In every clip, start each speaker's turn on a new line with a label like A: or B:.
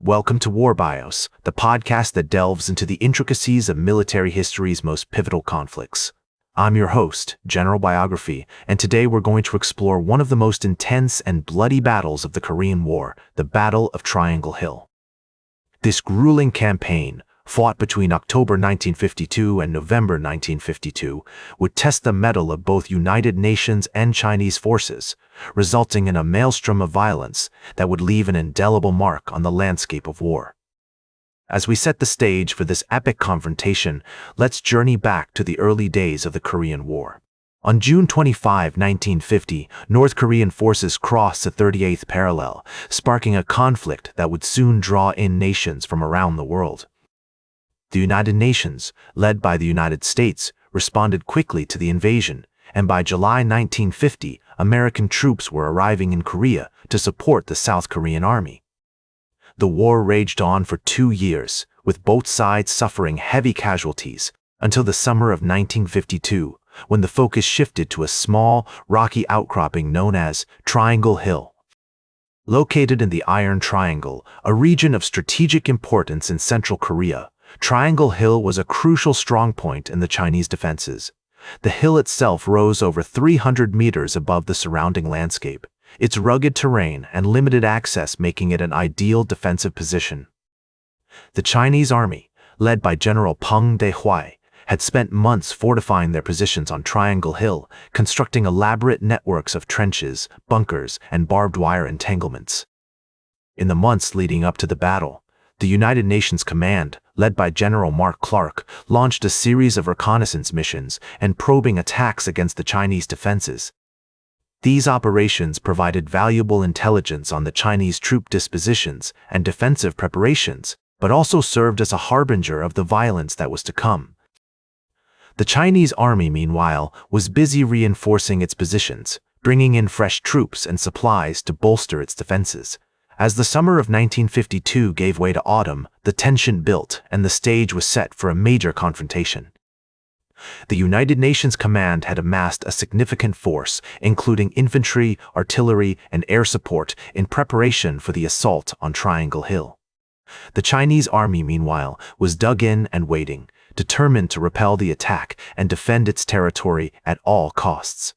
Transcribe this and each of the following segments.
A: Welcome to War Bios, the podcast that delves into the intricacies of military history's most pivotal conflicts. I'm your host, General Biography, and today we're going to explore one of the most intense and bloody battles of the Korean War, the Battle of Triangle Hill. This grueling campaign, fought between October 1952 and November 1952, would test the mettle of both United Nations and Chinese forces, resulting in a maelstrom of violence that would leave an indelible mark on the landscape of war. As we set the stage for this epic confrontation, let's journey back to the early days of the Korean War. On June 25, 1950, North Korean forces crossed the 38th parallel, sparking a conflict that would soon draw in nations from around the world. The United Nations, led by the United States, responded quickly to the invasion, and by July 1950, American troops were arriving in Korea to support the South Korean army. The war raged on for 2 years, with both sides suffering heavy casualties, until the summer of 1952, when the focus shifted to a small, rocky outcropping known as Triangle Hill. Located in the Iron Triangle, a region of strategic importance in central Korea, Triangle Hill was a crucial strongpoint in the Chinese defenses. The hill itself rose over 300 meters above the surrounding landscape, its rugged terrain and limited access making it an ideal defensive position. The Chinese army, led by General Peng De-Huai, had spent months fortifying their positions on Triangle Hill, constructing elaborate networks of trenches, bunkers, and barbed wire entanglements. In the months leading up to the battle, the United Nations Command, led by General Mark Clark, launched a series of reconnaissance missions and probing attacks against the Chinese defenses. These operations provided valuable intelligence on the Chinese troop dispositions and defensive preparations, but also served as a harbinger of the violence that was to come. The Chinese army, meanwhile, was busy reinforcing its positions, bringing in fresh troops and supplies to bolster its defenses. As the summer of 1952 gave way to autumn, the tension built and the stage was set for a major confrontation. The United Nations Command had amassed a significant force, including infantry, artillery, and air support, in preparation for the assault on Triangle Hill. The Chinese army, meanwhile, was dug in and waiting, determined to repel the attack and defend its territory at all costs.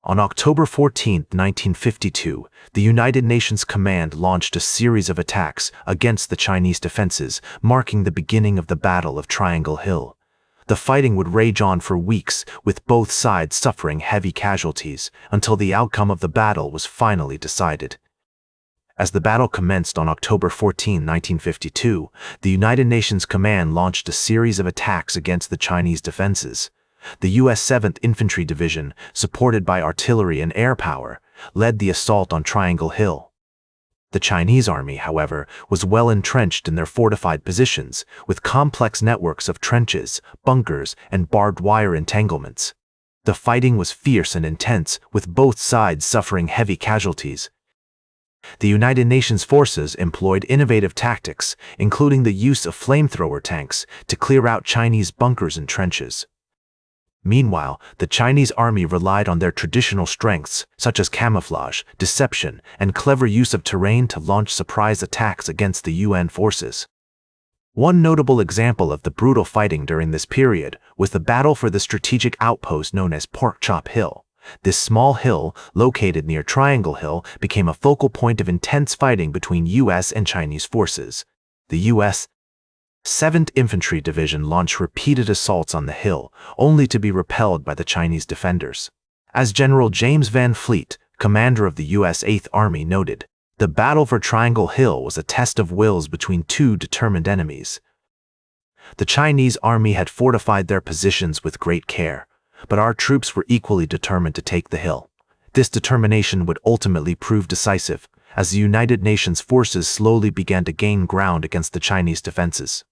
A: On October 14, 1952, the United Nations Command launched a series of attacks against the Chinese defenses, marking the beginning of the Battle of Triangle Hill. The fighting would rage on for weeks, with both sides suffering heavy casualties, until the outcome of the battle was finally decided. As the battle commenced on October 14, 1952, the United Nations Command launched a series of attacks against the Chinese defenses. The U.S. 7th Infantry Division, supported by artillery and air power, led the assault on Triangle Hill. The Chinese army, however, was well entrenched in their fortified positions, with complex networks of trenches, bunkers, and barbed wire entanglements. The fighting was fierce and intense, with both sides suffering heavy casualties. The United Nations forces employed innovative tactics, including the use of flamethrower tanks, to clear out Chinese bunkers and trenches. Meanwhile, the Chinese army relied on their traditional strengths, such as camouflage, deception, and clever use of terrain to launch surprise attacks against the UN forces. One notable example of the brutal fighting during this period was the battle for the strategic outpost known as Pork Chop Hill. This small hill, located near Triangle Hill, became a focal point of intense fighting between U.S. and Chinese forces. The U.S. 7th Infantry Division launched repeated assaults on the hill, only to be repelled by the Chinese defenders. As General James Van Fleet, commander of the U.S. 8th Army, noted, the battle for Triangle Hill was a test of wills between two determined enemies. The Chinese army had fortified their positions with great care, but our troops were equally determined to take the hill. This determination would ultimately prove decisive, as the United Nations forces slowly began to gain ground against the Chinese defenses.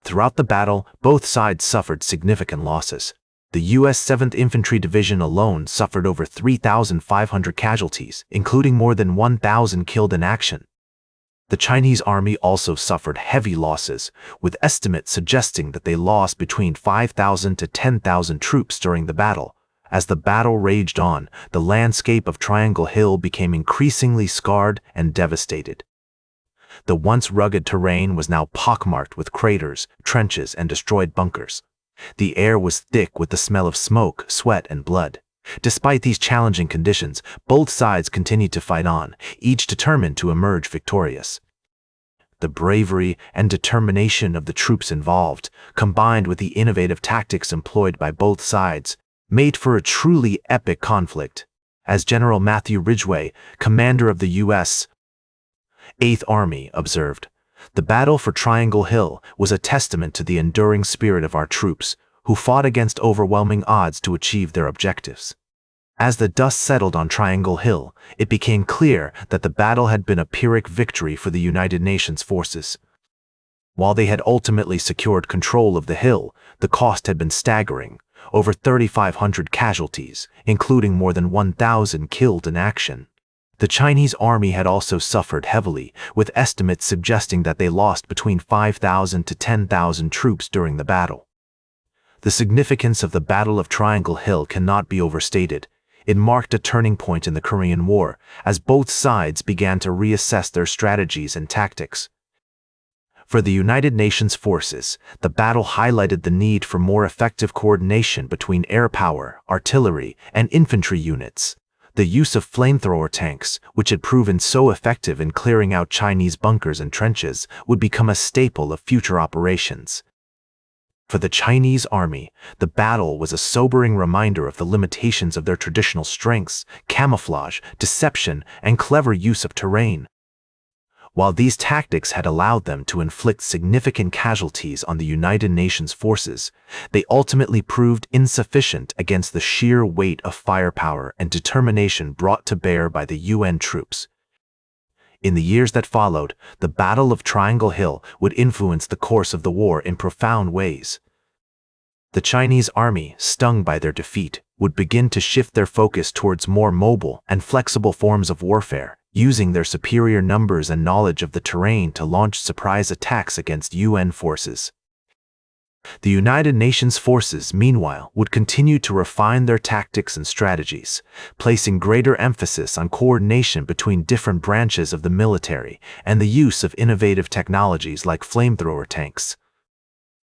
A: Throughout the battle, both sides suffered significant losses. The U.S. 7th Infantry Division alone suffered over 3,500 casualties, including more than 1,000 killed in action. The Chinese army also suffered heavy losses, with estimates suggesting that they lost between 5,000 to 10,000 troops during the battle. As the battle raged on, the landscape of Triangle Hill became increasingly scarred and devastated. The once rugged terrain was now pockmarked with craters, trenches, and destroyed bunkers. The air was thick with the smell of smoke, sweat, and blood. Despite these challenging conditions, both sides continued to fight on, each determined to emerge victorious. The bravery and determination of the troops involved, combined with the innovative tactics employed by both sides, made for a truly epic conflict. As General Matthew Ridgway, commander of the U.S. 8th Army, observed, "The battle for Triangle Hill was a testament to the enduring spirit of our troops, who fought against overwhelming odds to achieve their objectives." As the dust settled on Triangle Hill, it became clear that the battle had been a Pyrrhic victory for the United Nations forces. While they had ultimately secured control of the hill, the cost had been staggering: over 3,500 casualties, including more than 1,000 killed in action. The Chinese army had also suffered heavily, with estimates suggesting that they lost between 5,000 to 10,000 troops during the battle. The significance of the Battle of Triangle Hill cannot be overstated. It marked a turning point in the Korean War, as both sides began to reassess their strategies and tactics. For the United Nations forces, the battle highlighted the need for more effective coordination between air power, artillery, and infantry units. The use of flamethrower tanks, which had proven so effective in clearing out Chinese bunkers and trenches, would become a staple of future operations. For the Chinese army, the battle was a sobering reminder of the limitations of their traditional strengths: camouflage, deception, and clever use of terrain. While these tactics had allowed them to inflict significant casualties on the United Nations forces, they ultimately proved insufficient against the sheer weight of firepower and determination brought to bear by the UN troops. In the years that followed, the Battle of Triangle Hill would influence the course of the war in profound ways. The Chinese army, stung by their defeat, would begin to shift their focus towards more mobile and flexible forms of warfare, using their superior numbers and knowledge of the terrain to launch surprise attacks against UN forces. The United Nations forces, meanwhile, would continue to refine their tactics and strategies, placing greater emphasis on coordination between different branches of the military and the use of innovative technologies like flamethrower tanks.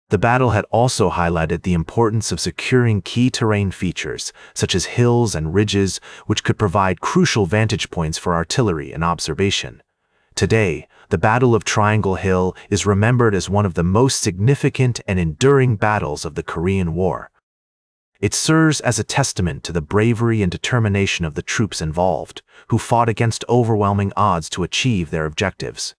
A: The battle had also highlighted the importance of securing key terrain features, such as hills and ridges, which could provide crucial vantage points for artillery and observation. Today, the Battle of Triangle Hill is remembered as one of the most significant and enduring battles of the Korean War. It serves as a testament to the bravery and determination of the troops involved, who fought against overwhelming odds to achieve their objectives.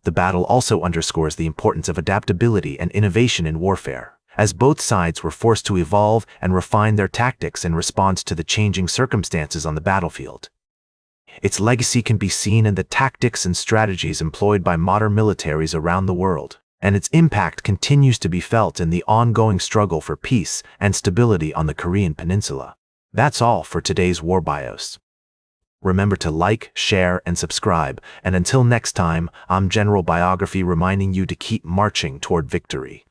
A: The battle also underscores the importance of adaptability and innovation in warfare, as both sides were forced to evolve and refine their tactics in response to the changing circumstances on the battlefield. Its legacy can be seen in the tactics and strategies employed by modern militaries around the world, and its impact continues to be felt in the ongoing struggle for peace and stability on the Korean Peninsula. That's all for today's War Bios. Remember to like, share, and subscribe, and until next time, I'm General Biography reminding you to keep marching toward victory.